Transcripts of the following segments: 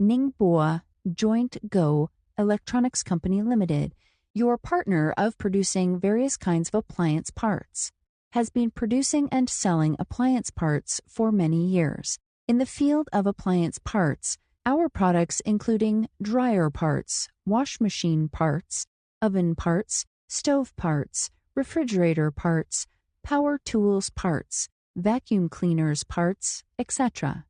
Ningbo Jointgo Electronics Company Limited, your partner of producing various kinds of appliance parts, has been producing and selling appliance parts for many years. In the field of appliance parts, our products including dryer parts, wash machine parts, oven parts, stove parts, refrigerator parts, power tools parts, vacuum cleaners parts, etc.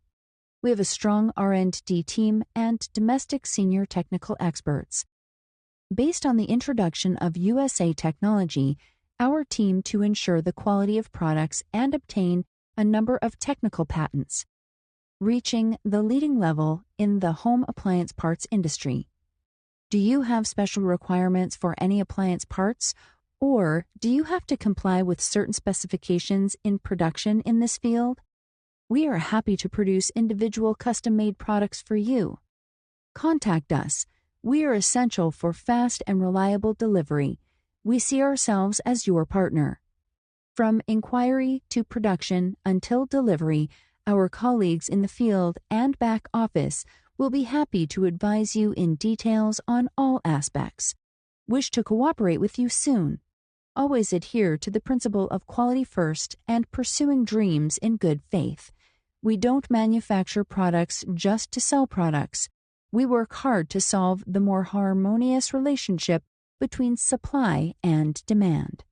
We have a strong R&D team and domestic senior technical experts. Based on the introduction of USA technology, our team to ensure the quality of products and obtain a number of technical patents, reaching the leading level in the home appliance parts industry. Do you have special requirements for any appliance parts, or do you have to comply with certain specifications in production in this field? We are happy to produce individual custom-made products for you. Contact us. We are essential for fast and reliable delivery. We see ourselves as your partner. From inquiry to production until delivery, our colleagues in the field and back office will be happy to advise you in details on all aspects. Wish to cooperate with you soon. Always adhere to the principle of quality first and pursuing dreams in good faith. We don't manufacture products just to sell products. We work hard to solve the more harmonious relationship between supply and demand.